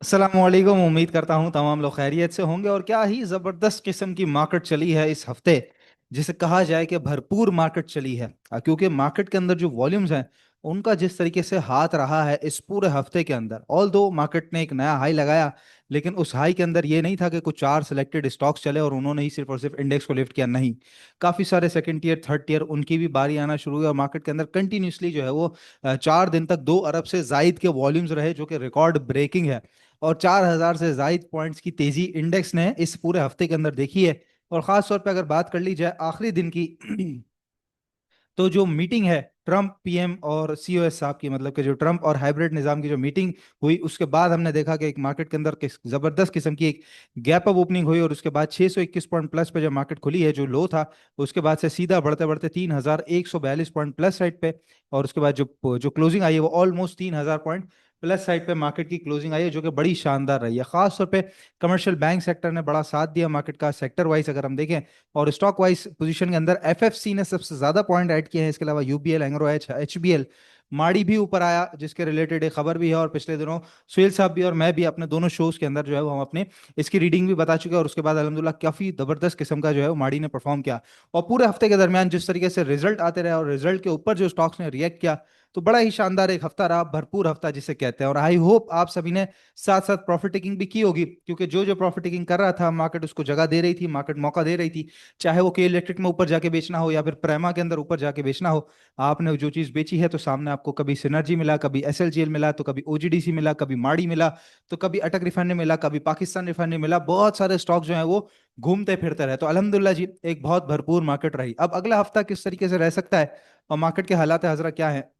अस्सलामुअलैकुम। उम्मीद करता हूँ तमाम लोग खैरियत से होंगे। और क्या ही ज़बरदस्त किस्म की मार्केट चली है इस हफ्ते, जिसे कहा जाए कि भरपूर मार्केट चली है। क्योंकि मार्केट के अंदर जो वॉल्यूम्स हैं उनका जिस तरीके से हाथ रहा है इस पूरे हफ्ते के अंदर, ऑल दो मार्केट ने एक नया हाई लगाया, लेकिन उस हाई के अंदर ये नहीं था कि कुछ चार सिलेक्टेड स्टॉक्स चले और उन्होंने ही सिर्फ और सिर्फ इंडेक्स को लिफ्ट किया। नहीं, काफ़ी सारे सेकंड टीयर थर्ड टीयर उनकी भी बारी आना शुरू हुई और मार्केट के अंदर कंटिन्यूसली जो है वो 4 दिन तक 2 अरब से जायद के वॉल्यूम्स रहे, जो कि रिकॉर्ड ब्रेकिंग है। और 4,000 से जायद पॉइंट्स की तेजी इंडेक्स ने इस पूरे हफ्ते के अंदर देखी है। और खास तौर पे अगर बात कर ली जाए आखिरी दिन की तो जो मीटिंग है ट्रंप पीएम और सीओएस साहब की, मतलब कि जो ट्रंप और हाइब्रिड निजाम की जो मीटिंग हुई, उसके बाद हमने देखा कि एक मार्केट के अंदर जबरदस्त किस्म की एक गैप अप ओपनिंग हुई। और उसके बाद 621 पॉइंट प्लस पे जब मार्केट खुली है, जो लो था, उसके बाद से सीधा बढ़ते बढ़ते 3,142 पॉइंट प्लस साइड पे। और उसके बाद जो जो क्लोजिंग आई है वो ऑलमोस्ट 3,000 पॉइंट प्लस साइड पे मार्केट की क्लोजिंग आई है, जो कि बड़ी शानदार रही है। खास तौर पे कमर्शियल बैंक सेक्टर ने बड़ा साथ दिया मार्केट का, सेक्टर वाइज अगर हम देखें। और स्टॉक वाइज पोजीशन के अंदर एफएफसी ने सबसे ज्यादा पॉइंट ऐड किए हैं। इसके अलावा यूबीएल, एंग्रो एचबीएल, माड़ी भी ऊपर आया, जिसके रिलेटेड एक खबर भी है। और पिछले दिनों सुहेल साहब भी और मैं भी अपने दोनों शोज के अंदर जो है वो हम अपने इसकी रीडिंग भी बता चुके हैं। और उसके बाद अल्हम्दुलिल्लाह काफी जबरदस्त किस्म का जो है वो माड़ी ने परफॉर्म किया। और पूरे हफ्ते के दरमियान जिस तरीके से रिजल्ट आते रहे और रिजल्ट के ऊपर जो स्टॉक्स ने रिएक्ट किया, तो बड़ा ही शानदार एक हफ्ता रहा, भरपूर हफ्ता जिसे कहते हैं। और आई होप आप सभी ने साथ साथ प्रॉफिट टेकिंग भी की होगी, क्योंकि जो जो प्रॉफिट टेकिंग कर रहा था मार्केट उसको जगह दे रही थी, मार्केट मौका दे रही थी। चाहे वो के इलेक्ट्रिक में ऊपर जाके बेचना हो या फिर प्रेमा के अंदर ऊपर जाके बेचना हो, आपने जो चीज बेची है तो सामने आपको कभी सिनर्जी मिला, कभी एसएलजीएल मिला, तो कभी ओजीडीसी मिला, कभी माड़ी मिला, तो कभी अटक रिफाइनरी मिला, कभी पाकिस्तान रिफाइनरी मिला। बहुत सारे स्टॉक जो है वो घूमते फिरते रहे। तो अल्हम्दुलिल्लाह जी, एक बहुत भरपूर मार्केट रही। अब अगला हफ्ता किस तरीके से रह सकता है और मार्केट के हालात हजरा क्या है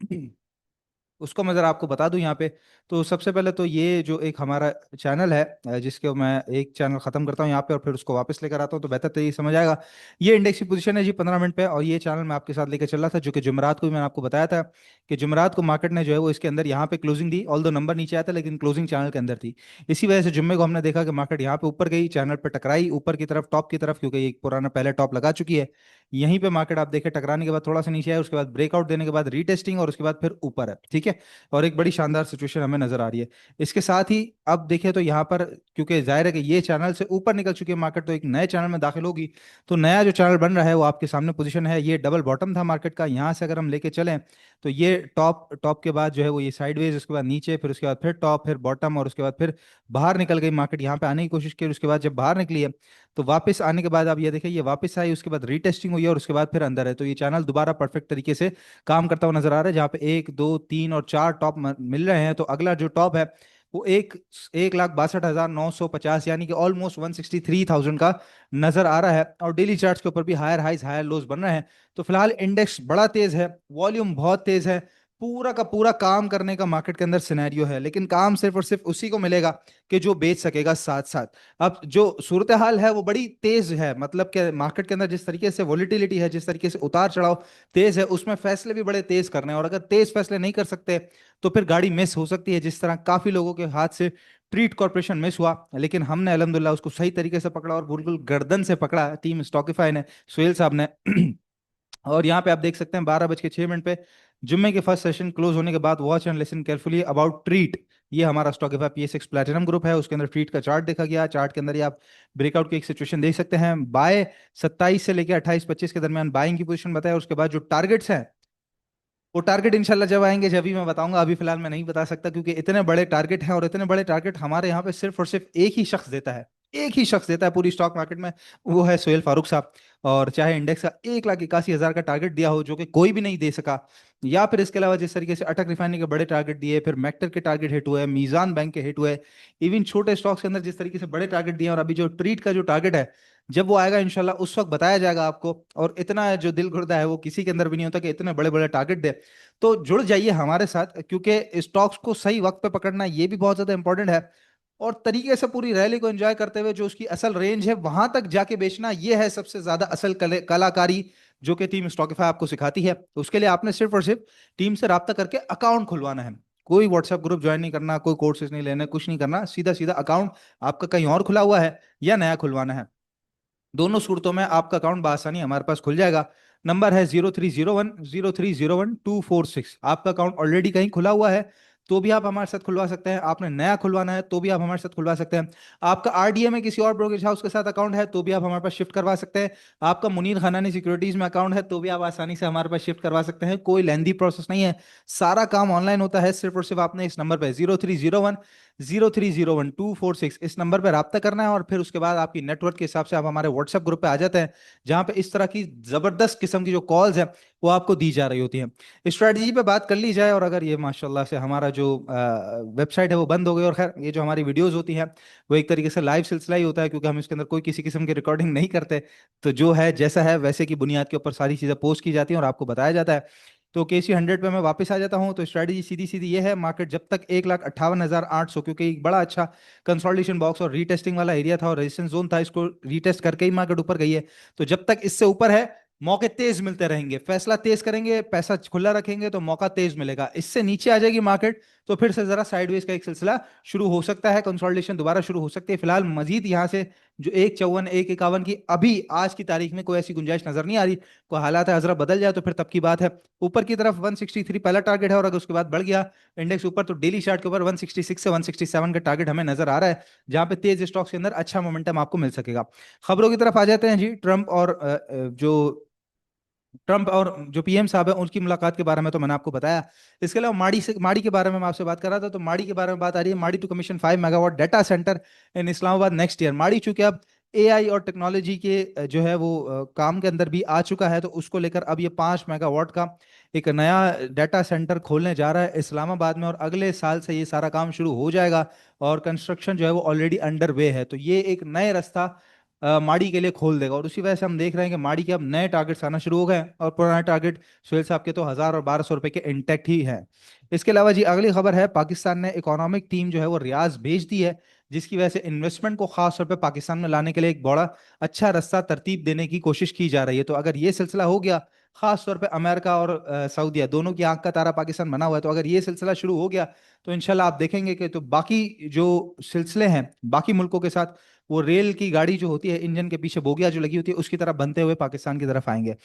उसको मैं जरा आपको बता दूं यहाँ पे। तो सबसे पहले तो ये जो एक हमारा चैनल है, जिसके मैं एक चैनल खत्म करता हूँ यहाँ पे और फिर उसको वापस लेकर आता हूँ, तो बेहतर तरीके से समझ आएगा। ये इंडेक्स की पोजीशन है जी 15 मिनट पे, और ये चैनल मैं आपके साथ लेकर चल रहा था, जो कि जुमेरात को भी मैंने आपको बताया था कि जुमेरात को मार्केट ने जो है वो इसके अंदर यहाँ पे क्लोजिंग दी। ऑल दो नंबर नीचे आया था, लेकिन क्लोजिंग चैनल के अंदर थी। इसी वजह से जुम्मे को हमने देखा कि मार्केट यहाँ पे ऊपर गई, चैनल पे टकराई ऊपर की तरफ, टॉप की तरफ, क्योंकि ये एक पुराना पहले टॉप लगा चुकी है। यहीं पे मार्केट आप देखें टकराने के बाद थोड़ा सा नीचे आया, उसके बाद ब्रेकआउट देने के बाद रीटेस्टिंग, और उसके बाद फिर ऊपर है। ठीक है, और एक बड़ी शानदार सिचुएशन हमें नजर आ रही है। इसके साथ ही अब देखें तो यहाँ पर, क्योंकि जाहिर है कि ये चैनल से ऊपर निकल चुकी है मार्केट, तो एक नए चैनल में दाखिल होगी। तो नया जो चैनल बन रहा है वो आपके सामने पोजीशन है, ये डबल बॉटम था मार्केट का। यहाँ से अगर हम लेके चलें तो ये टॉप, टॉप के बाद जो है वो ये साइडवेज, उसके बाद नीचे, फिर उसके बाद फिर टॉप, फिर बॉटम, और उसके बाद फिर बाहर निकल गई मार्केट। यहाँ पे आने की कोशिश की, उसके बाद जब बाहर निकली है तो वापस आने के बाद आप ये देखिए, ये वापस आई, उसके बाद रीटेस्टिंग हुई है, और उसके बाद फिर अंदर है। तो ये चैनल दोबारा परफेक्ट तरीके से काम करता हुआ नजर आ रहा है, जहाँ पे 1 2 3 और 4 टॉप मिल रहे हैं। तो अगला जो टॉप है वो 1,62,950, यानी कि ऑलमोस्ट 163,000 का नजर आ रहा है। और डेली चार्ट्स के ऊपर भी हायर हाइज हायर लोज बन रहे हैं। तो फिलहाल इंडेक्स बड़ा तेज है, वॉल्यूम बहुत तेज है, पूरा का पूरा काम करने का मार्केट के अंदर सिनेरियो है। लेकिन काम सिर्फ और सिर्फ उसी को मिलेगा कि जो बेच सकेगा साथ साथ। अब जो सूरत हाल है वो बड़ी तेज है, मतलब कि मार्केट के अंदर जिस तरीके से वॉलिटिलिटी है, जिस तरीके से उतार चढ़ाव तेज है, उसमें फैसले भी बड़े तेज करने हैं। और अगर तेज फैसले नहीं कर सकते तो फिर गाड़ी मिस हो सकती है, जिस तरह काफी लोगों के हाथ से ट्रीट कॉर्पोरेशन मिस हुआ। लेकिन हमने अल्हम्दुलिल्लाह उसको सही तरीके से पकड़ा और बिल्कुल गर्दन से पकड़ा, टीम स्टॉकिफाई ने, सुहेल साहब ने। और यहाँ पे आप देख सकते हैं 12:06 पे जुम्मे के फर्स्ट सेशन क्लोज होने के बाद, watch and listen carefully about treat. ये हमारा स्टॉकिफाई पीएसएक्स प्लैटिनम ग्रुप है, उसके अंदर ट्रीट का चार्ट देखा गया। चार्ट के अंदर ये आप ब्रेकआउट की एक सिचुएशन देख सकते हैं। बाय 27 से लेकर 28-25 के दरमियान बाइंग की पोजीशन बताया। उसके बाद जो टारगेट्स हैं वो टारगेट इंशाल्लाह जब आएंगे जब भी मैं बताऊंगा, अभी फिलहाल मैं नहीं बता सकता, क्योंकि इतने बड़े टारगेट हैं। और इतने बड़े टारगेट हमारे यहाँ पे सिर्फ और सिर्फ एक ही शख्स देता है, एक ही शख्स देता है पूरी स्टॉक मार्केट में, वो है सुहेल फारूक साहब। और चाहे इंडेक्स का 1,81,000 का टारगेट दिया हो, जो कि कोई भी नहीं दे सका, या फिर इसके अलावा जिस तरीके से अटक रिफाइनरी के बड़े टारगेट दिए, फिर मेक्टर के टारगेट हिट हुए, मीजान बैंक के हिट हुए, इवन छोटे स्टॉक्स के अंदर जिस तरीके से बड़े टारगेट दिए, और अभी जो ट्रीट का जो टारगेट है जब वो आएगा इंशाल्लाह उस वक्त बताया जाएगा आपको। और इतना जो दिल गुर्दा है वो किसी के अंदर भी नहीं होता कि इतने बड़े बड़े टारगेट दे। तो जुड़ जाइए हमारे साथ, क्योंकि स्टॉक्स को सही वक्त पे पकड़ना ये भी बहुत ज्यादा इंपॉर्टेंट है। और तरीके से पूरी रैली को एंजॉय करते हुए जो उसकी असल रेंज है वहां तक जाके बेचना, ये है सबसे ज्यादा असल कलाकारी, जो कि टीम स्टॉकिफाई आपको सिखाती है। तो उसके लिए आपने सिर्फ और सिर्फ टीम से राब्ता करके अकाउंट खुलवाना है। कोई व्हाट्सएप ग्रुप ज्वाइन नहीं करना, कोई कोर्सेज नहीं लेने, कुछ नहीं करना, सीधा सीधा अकाउंट आपका कहीं और खुला हुआ है या नया खुलवाना है, दोनों सूरतों में आपका अकाउंट बआसानी हमारे पास खुल जाएगा। नंबर है 0301 0301 246। आपका अकाउंट ऑलरेडी कहीं खुला हुआ है तो भी आप हमारे साथ खुलवा सकते हैं। आपने नया खुलवाना है तो भी आप हमारे साथ खुलवा सकते हैं। आपका आरडीए में किसी और ब्रोकरेज हाउस के साथ अकाउंट है तो भी आप हमारे पास शिफ्ट करवा सकते हैं। आपका मुनीर खानानी सिक्योरिटीज में अकाउंट है तो भी आप आसानी से हमारे पास शिफ्ट करवा सकते हैं। कोई लेंदी प्रोसेस नहीं है, सारा काम ऑनलाइन होता है। सिर्फ और सिर्फ आपने इस नंबर पर 0301 इस नंबर पर रब्ता करना है, और फिर उसके बाद आपकी नेटवर्क के हिसाब से आप हमारे व्हाट्सएप ग्रुप पे आ जाते हैं, जहां पे इस तरह की जबरदस्त किस्म की जो कॉल्स है वो आपको दी जा रही होती हैं। स्ट्रैटेजी पे बात कर ली जाए, और अगर ये माशाल्लाह से हमारा जो वेबसाइट है वो बंद हो गई, और खैर ये जो हमारी वीडियोस होती हैं वो एक तरीके से लाइव सिलसिला ही होता है, क्योंकि हम इसके अंदर कोई किसी किस्म की रिकॉर्डिंग नहीं करते। तो जो है जैसा है वैसे की बुनियाद के ऊपर सारी चीज़ें पोस्ट की जाती हैं और आपको बताया जाता है। तो KC 100 पे मैं वापस आ जाता हूँ। तो स्ट्रैटेजी सीधी सीधी ये है, मार्केट जब तक 1,58,800, क्योंकि एक बड़ा अच्छा कंसोलिडेशन बॉक्स और रीटेस्टिंग वाला एरिया था और रेजिस्टेंस जोन था, इसको रीटेस्ट करके ही मार्केट ऊपर गई है। तो जब तक इससे ऊपर है, मौके तेज मिलते रहेंगे, फैसला तेज करेंगे, पैसा खुला रखेंगे तो मौका तेज मिलेगा। इससे नीचे आ जाएगी मार्केट तो फिर से जरा साइडवेज का एक सिलसिला शुरू हो सकता है, कंसोलिडेशन दोबारा शुरू हो सकती है। फिलहाल मजीद यहां से जो 1,54 1,51 की अभी आज की तारीख में कोई ऐसी गुंजाइश नजर नहीं आ रही। कोई हालात है हजरा बदल जाए तो फिर तब की बात है। ऊपर की तरफ 163 पहला टारगेट है, और अगर उसके बाद बढ़ गया इंडेक्स ऊपर तो डेली चार्ट के ऊपर 166 से 167 का टारगेट हमें नजर आ रहा है, जहां पे तेज स्टॉक्स के अंदर अच्छा मोमेंटम आपको मिल सकेगा। खबरों की तरफ आ जाते हैं जी। ट्रंप और जो पीएम साहब है उनकी मुलाकात के बारे में तो मैंने आपको बताया। इसके अलावा माड़ी के बारे में मैं आपसे बात कर रहा था, तो माड़ी के बारे में बात आ रही है। Mari to commission 5 megawatt data centre in Islamabad next year. Mari चूंकि अब एआई और टेक्नोलॉजी के जो है वो काम के अंदर भी आ चुका है, तो उसको लेकर अब ये 5 मेगावाट का एक नया डाटा सेंटर खोलने जा रहा है इस्लामाबाद में, और अगले साल से ये सारा काम शुरू हो जाएगा। और कंस्ट्रक्शन जो है वो ऑलरेडी अंडर वे है। तो ये एक नए रास्ता माड़ी के लिए खोल देगा, और उसी वजह से हम देख रहे हैं कि माड़ी के अब नए टारगेट्स आना शुरू हो गए हैं, और पुराने टारगेट सुहेल साहब के तो 1,000 और 1,200 रुपए के इंटैक्ट ही हैं। इसके अलावा जी अगली खबर है, पाकिस्तान ने इकोनॉमिक टीम जो है वो रियाज भेज दी है, जिसकी वजह से इन्वेस्टमेंट को खास तौर पे पाकिस्तान में लाने के लिए एक बड़ा अच्छा रास्ता तरतीब देने की कोशिश की जा रही है। तो अगर ये सिलसिला हो गया, खास तौर पे अमेरिका और सऊदीया दोनों की आंख का तारा पाकिस्तान बना हुआ है, तो अगर ये सिलसिला शुरू हो गया तो इंशाल्लाह आप देखेंगे कि तो बाकी जो सिलसिले हैं बाकी मुल्कों के साथ, वो रेल की गाड़ी जो होती है, इंजन के पीछे बोगियां जो लगी होती है, उसकी तरफ बनते हुए पाकिस्तान की तरफ आएंगे।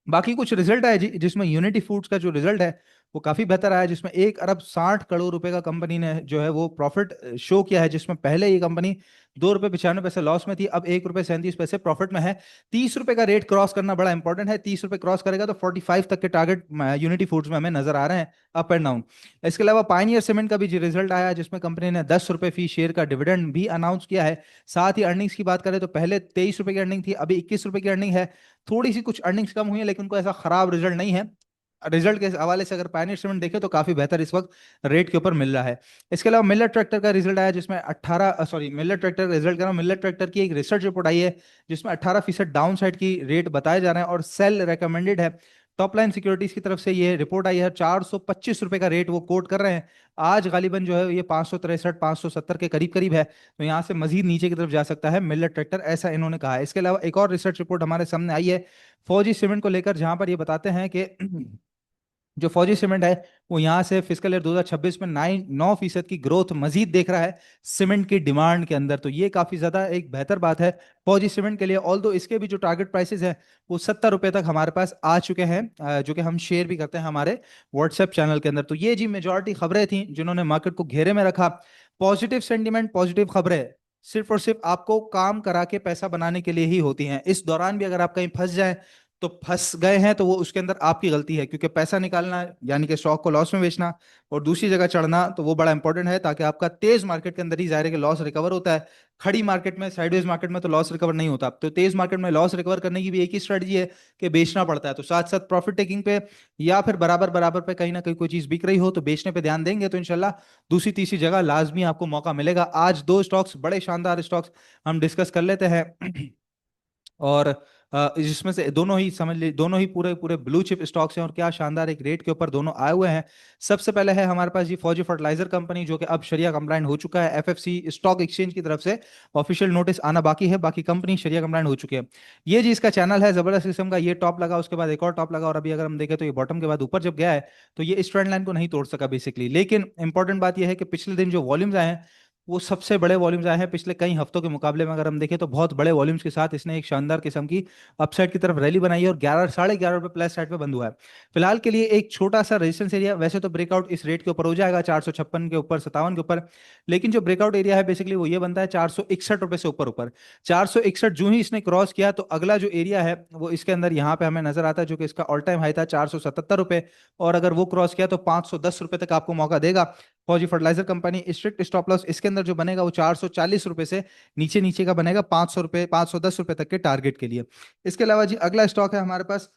बाकी कुछ रिजल्ट आए जिसमें यूनिटी फूड्स का जो रिजल्ट है वो काफी बेहतर आया, जिसमें 1 अरब 60 करोड़ रुपए का कंपनी ने जो है वो प्रॉफिट शो किया है, जिसमें पहले ये कंपनी ₹2.95 लॉस में थी, अब ₹1.37 प्रॉफिट में है। ₹30 का रेट क्रॉस करना बड़ा इंपॉर्टेंट है। ₹30 क्रॉस करेगा तो 45 तक के टारगेट यूनिटी फूड्स में हमें नजर आ रहे हैं, अप एंड डाउन। इसके अलावा पाइनियर सीमेंट का भी रिजल्ट आया, जिसमें कंपनी ने ₹10 फी शेयर का डिविडेंड भी अनाउंस किया है। साथ ही अर्निंग्स की बात करें तो पहले ₹23 की अर्निंग थी, अभी ₹21 की अर्निंग है। थोड़ी सी कुछ अर्निंग्स कम हुई है, लेकिन कोई ऐसा खराब रिजल्ट नहीं है। रिजल्ट के हवाले से अगर पायनियर सीमेंट देखें तो काफी बेहतर इस वक्त रेट के ऊपर मिल रहा है। इसके अलावा मिलर ट्रैक्टर का रिजल्ट आया, जिसमें 18 सॉरी मिलर ट्रैक्टर का रिजल्ट कर रहा हूं, मिलर ट्रैक्टर की एक रिसर्च रिपोर्ट आई है, जिसमें 18% डाउन साइड की रेट बताए जा रहे हैं और सेल रिकमेंडेड है। टॉप लाइन सिक्योरिटीज की तरफ से ये रिपोर्ट आई है, ₹425 का रेट वो कोट कर रहे हैं। आज गालिबन जो है ये 563 570 के करीब करीब है, तो यहाँ से मजीद नीचे की तरफ जा सकता है मिलर ट्रैक्टर, ऐसा इन्होंने कहा है। इसके अलावा एक और रिसर्च रिपोर्ट हमारे सामने आई है फौजी सीमेंट को लेकर, जहां पर ये बताते हैं कि जो फौजी सीमेंट है वो यहाँ से फिजिकल ईयर 2026 में 9% की ग्रोथ मजीद देख रहा है सीमेंट की डिमांड के अंदर। तो ये काफी ज्यादा एक बेहतर बात है फौजी सीमेंट के लिए। ऑल दो इसके भी जो टारगेट प्राइसेस हैं वो ₹70 तक हमारे पास आ चुके हैं, जो कि हम शेयर भी करते हैं हमारे व्हाट्सएप चैनल के अंदर। तो ये जी मेजॉरिटी खबरें थी जिन्होंने मार्केट को घेरे में रखा। पॉजिटिव सेंटीमेंट, पॉजिटिव खबरें सिर्फ और सिर्फ आपको काम करा के पैसा बनाने के लिए ही होती हैं। इस दौरान भी अगर आप कहीं फंस जाए तो फंस गए हैं तो वो उसके अंदर आपकी गलती है, क्योंकि पैसा निकालना यानी कि स्टॉक को लॉस में बेचना और दूसरी जगह चढ़ना तो वो बड़ा इंपॉर्टेंट है, ताकि आपका तेज मार्केट के अंदर ही जाहिर है कि लॉस रिकवर होता है। खड़ी मार्केट में, साइडवेज मार्केट में तो लॉस रिकवर नहीं होता। तो तेज मार्केट में लॉस रिकवर करने की भी एक ही स्ट्रेटजी है कि बेचना पड़ता है। तो साथ साथ प्रॉफिट टेकिंग पे या फिर बराबर बराबर पे कहीं ना कहीं कोई चीज बिक रही हो तो बेचने पे ध्यान देंगे तो इंशाल्लाह दूसरी तीसरी जगह लाजमी आपको मौका मिलेगा। आज दो स्टॉक्स, बड़े शानदार स्टॉक्स हम डिस्कस कर लेते हैं और जिसमें से दोनों ही समझ ली, दोनों ही पूरे पूरे ब्लू चिप स्टॉक्स हैं और क्या शानदार एक रेट के ऊपर दोनों आए हुए हैं। सबसे पहले है हमारे पास ये फौजी फर्टिलाइजर कंपनी, जो कि अब शरिया कंप्लाइंट हो चुका है। एफएफसी स्टॉक एक्सचेंज की तरफ से ऑफिशियल नोटिस आना बाकी है, बाकी कंपनी शरिया कंप्लाइंट हो चुकी है। ये जी इसका चैनल है जबरदस्त किस्म का, ये टॉप लगा, उसके बाद एक और टॉप लगा, और अभी अगर हम देखें तो ये बॉटम के बाद ऊपर जब गया है तो ये इस ट्रेंड लाइन को नहीं तोड़ सका बेसिकली। लेकिन इंपॉर्टेंट बात यह है कि पिछले दिन जो वॉल्यूम्स आए हैं वो सबसे बड़े वॉल्यूम्स आए हैं पिछले कई हफ्तों के मुकाबले में। अगर हम देखें तो बहुत बड़े वॉल्यूम्स के साथ इसने एक शानदार किस्म की अपसाइड की तरफ रैली बनाई है और 11 साढ़े 11 रुपए प्लस साइड पे बंद हुआ है। फिलहाल के लिए एक छोटा सा रेजिस्टेंस एरिया, वैसे तो ब्रेकआउट इस रेट के ऊपर हो जाएगा 456 के ऊपर, 57 के ऊपर, लेकिन जो ब्रेकआउट एरिया है बेसिकली वो ये बनता है 461 रुपए से ऊपर ऊपर। 461 जो ही इसने क्रॉस किया तो अगला जो एरिया है वो इसके अंदर यहाँ पे हमें नजर आता है, जो कि इसका ऑल टाइम हाई था 477 रुपए। और अगर वो क्रॉस किया तो 510 रुपए तक आपको मौका देगा। Fauji Fertilizer Company, strict stop loss इसके अंदर जो बनेगा वो 440 रुपए से नीचे नीचे का बनेगा 500 रुपए, 510 रुपए तक के टारगेट के लिए। इसके अलावा जी अगला स्टॉक है हमारे पास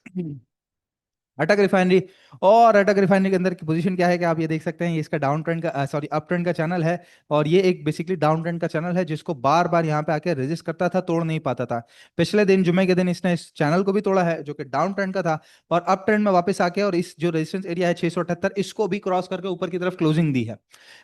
अटक रिफाइनरी। और अटक रिफाइनरी के अंदर की पोजीशन क्या है कि आप ये देख सकते हैं, ये इसका डाउन ट्रेंड का सॉरी अप ट्रेंड का चैनल है। और ये एक बेसिकली डाउन ट्रेंड का चैनल है जिसको बार बार यहाँ पे आके रेजिस्ट करता था, तोड़ नहीं पाता था। पिछले दिन जुमे के दिन इसने इस चैनल को भी तोड़ा है जो कि डाउन ट्रेंड का था, और अप ट्रेंड में वापस आके और इस जो रेजिस्टेंस एरिया है 678 इसको भी क्रॉस करके ऊपर की तरफ क्लोजिंग दी है।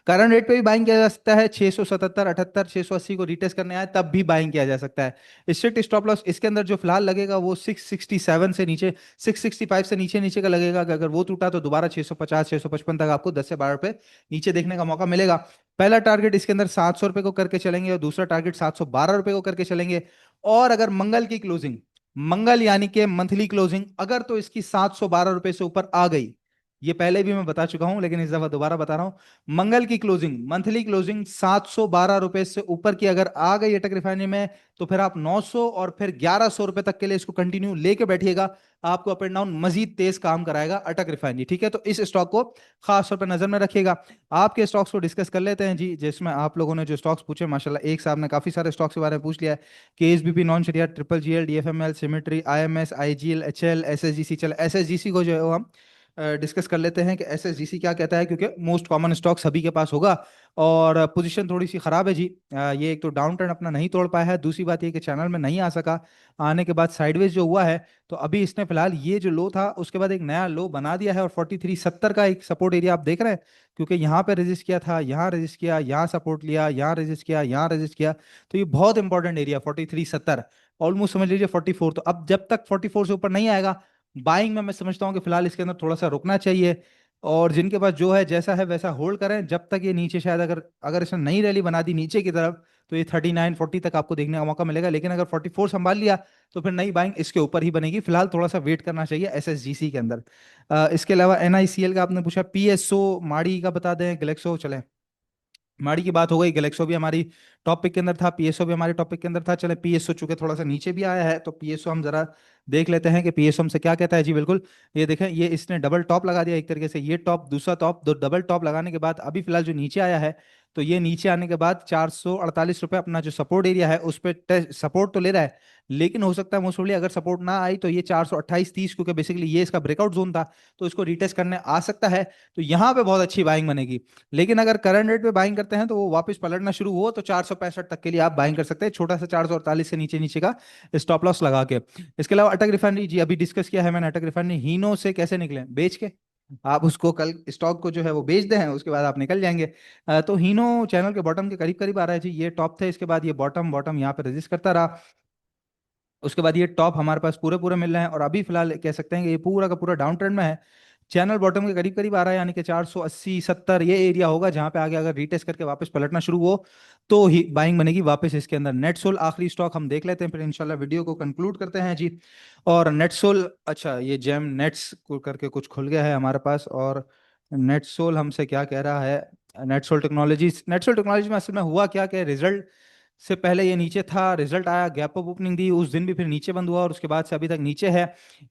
करंट रेट पे भी बाइंग किया जा सकता है, 677 78 680 को रिटेस्ट करने आए तब भी बाइंग किया जा सकता है। स्ट्रिक्ट स्टॉप लॉस इसके अंदर जो फिलहाल लगेगा वो 667 से नीचे, 665 से नीचे नीचे का लगेगा कि अगर वो टूटा तो दोबारा 650 655 तक आपको 10 से 12 रुपए नीचे देखने का मौका मिलेगा। पहला टारगेट इसके अंदर 700 रुपए को करके चलेंगे और दूसरा टारगेट 712 रुपए को करके चलेंगे। और अगर मंगल की क्लोजिंग, मंगल यानी कि मंथली क्लोजिंग, अगर तो इसकी 712 रुपए से ऊपर आ गई, ये पहले भी मैं बता चुका हूं लेकिन इस दफा दोबारा बता रहा हूं, मंगल की क्लोजिंग, मंथली क्लोजिंग 712 रुपए से ऊपर की अगर आ गई अटक रिफाइनरी में, तो फिर आप 900 और फिर 1100 रुपए तक के लिए इसको कंटिन्यू लेके बैठिएगा। आपको अप एंड डाउन मजीद तेज काम कराएगा अटक रिफाइनरी, ठीक है। तो इस स्टॉक को खास तौर पर नजर में रखिएगा। आपके स्टॉक्स को डिस्कस कर लेते हैं जी, जिसमें आप लोगों ने जो स्टॉक्स पूछे माशाल्लाह एक साहब ने काफी सारे स्टॉक्स के बारे में पूछ लिया है। केएसबीपी, नॉन शरिया, triple GL, DFML, symmetry, IMS, IGL, HL, SSGC. चल एसएसजीसी को जो है वो हम डिस्कस कर लेते हैं कि एसएसजीसी क्या कहता है, क्योंकि मोस्ट कॉमन स्टॉक सभी के पास होगा। और पोजीशन थोड़ी सी खराब है जी। ये एक तो डाउन ट्रेंड अपना नहीं तोड़ पाया है, दूसरी बात ये कि चैनल में नहीं आ सका, आने के बाद साइडवेज जो हुआ है, तो अभी इसने फिलहाल ये जो लो था उसके बाद एक नया लो बना दिया है और 4370 का एक सपोर्ट एरिया आप देख रहे हैं, क्योंकि यहाँ पे रेजिस्ट किया था, यहाँ रेजिस्ट किया, यहाँ सपोर्ट लिया, यहाँ रेजिस्ट किया, यहाँ रेजिस्ट किया। तो ये बहुत इंपॉर्टेंट एरिया 4370, ऑलमोस्ट समझ लीजिए 44। तो अब जब तक 44 से ऊपर नहीं आएगा, बाइंग में मैं समझता हूँ कि फिलहाल इसके अंदर थोड़ा सा रुकना चाहिए। और जिनके पास जो है जैसा है वैसा होल्ड करें जब तक ये नीचे, शायद अगर अगर इसने नई रैली बना दी नीचे की तरफ, तो ये 39 40 तक आपको देखने का मौका मिलेगा। लेकिन अगर 44 संभाल लिया तो फिर नई बाइंग इसके ऊपर ही बनेगी। फिलहाल थोड़ा सा वेट करना चाहिए एसएसजीसी के अंदर। इसके अलावा एनआईसीएल का आपने पूछा, पीएसओ माड़ी का बता दें, ग्लेक्सो चले, माड़ी की बात हो गई, गैलेक्सो भी हमारी टॉपिक के अंदर था, पीएसओ भी हमारे टॉपिक के अंदर था। चले पीएसओ चूंकि थोड़ा सा नीचे भी आया है तो पीएसओ हम जरा देख लेते हैं कि पीएसओ हमसे क्या कहता है जी। बिल्कुल, ये देखें, ये इसने डबल टॉप लगा दिया एक तरीके से, ये टॉप दूसरा टॉप, दो डबल टॉप लगाने के बाद अभी फिलहाल जो नीचे आया है, तो ये नीचे आने के बाद 448 रुपये अपना जो सपोर्ट एरिया है उस पर सपोर्ट तो ले रहा है, लेकिन हो सकता है मोस्ट प्रोबेबली अगर सपोर्ट ना आई तो ये 428 30, क्योंकि बेसिकली ये इसका ब्रेकआउट जोन था, तो इसको रिटेस्ट करने आ सकता है। तो यहाँ पे बहुत अच्छी बाइंग बनेगी। लेकिन अगर करंट रेट पे बाइंग करते हैं तो वो वापस पलटना शुरू हो तो 465 तक के लिए आप बाइंग कर सकते हैं, छोटा सा 448 से नीचे नीचे का स्टॉप लॉस लगा के। इसके अलावा अटक रिफाइनरी जी अभी डिस्कस किया है मैंने, अटक रिफाइनरी हीनो से कैसे निकले, बेच के। आप उसको कल स्टॉक को जो है वो बेच दें, उसके बाद आप निकल जाएंगे। तो हीनो चैनल के बॉटम के करीब करीब आ रहा है जी, ये टॉप थे, इसके बाद ये बॉटम बॉटम यहाँ पे रेजिस्ट करता रहा, उसके बाद ये टॉप हमारे पास पूरे पूरे मिल रहे हैं और अभी फिलहाल कह सकते हैं कि ये पूरा का पूरा डाउन ट्रेंड में है। चैनल बॉटम के करीब करीब आ रहा है, यानी कि 480 70 ये एरिया होगा जहां पे आगे अगर रीटेस्ट करके वापस पलटना शुरू हो तो ही बाइंग बनेगी वापस इसके अंदर। नेटसोल आखिरी स्टॉक हम देख लेते हैं, फिर इंशाल्लाह वीडियो को कंक्लूड करते हैं जी। और नेटसोल, अच्छा ये जेम नेट्स को करके कुछ खुल गया है हमारे पास, और नेटसोल हमसे क्या कह रहा है। नेटसोल टेक्नोलॉजी में असल में हुआ क्या कि रिजल्ट से पहले ये नीचे था, रिजल्ट आया, गैप अप ओपनिंग दी, उस दिन भी फिर नीचे बंद हुआ और उसके बाद से अभी तक नीचे है।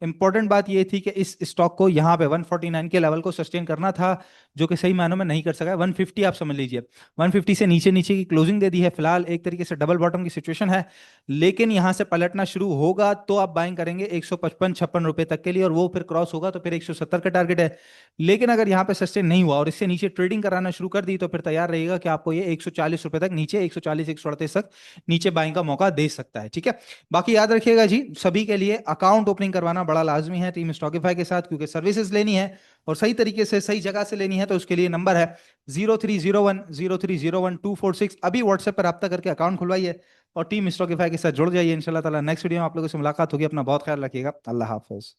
इंपॉर्टेंट बात ये थी कि इस स्टॉक को यहाँ पे 149 के लेवल को सस्टेन करना था, जो कि सही मायनों में नहीं कर सका। 150 आप समझ लीजिए, 150 से नीचे नीचे की क्लोजिंग दे दी है, फिलहाल एक तरीके से डबल बॉटम की सिचुएशन है। लेकिन यहाँ से पलटना शुरू होगा तो आप बाइंग करेंगे 155 56 रुपए तक के लिए, और वो फिर क्रॉस होगा तो फिर 170 का टारगेट है। लेकिन अगर यहाँ पे सस्टेन नहीं हुआ और इससे नीचे ट्रेडिंग कराना शुरू कर दी तो फिर तैयार रहेगा कि आपको ये 140 रुपए तक नीचे, 140 138 तक नीचे बाइंग का मौका दे सकता है, ठीक है। बाकी याद रखिएगा जी, सभी के लिए अकाउंट ओपनिंग करवाना बड़ा लाजमी है टीम स्टॉकिफाई के साथ, क्योंकि सर्विसेज लेनी है और सही तरीके से सही जगह से लेनी है। तो उसके लिए नंबर है 0301 0301 246। अभी व्हाट्सएप पर रब्ता करके अकाउंट खुलवाइए और टीम स्टॉकिफाई के साथ जुड़ जाइए। इंशाल्लाह ताला नेक्स्ट वीडियो में आप लोगों से मुलाकात होगी। अपना बहुत ख्याल रखिएगा। अल्लाह हाफिज।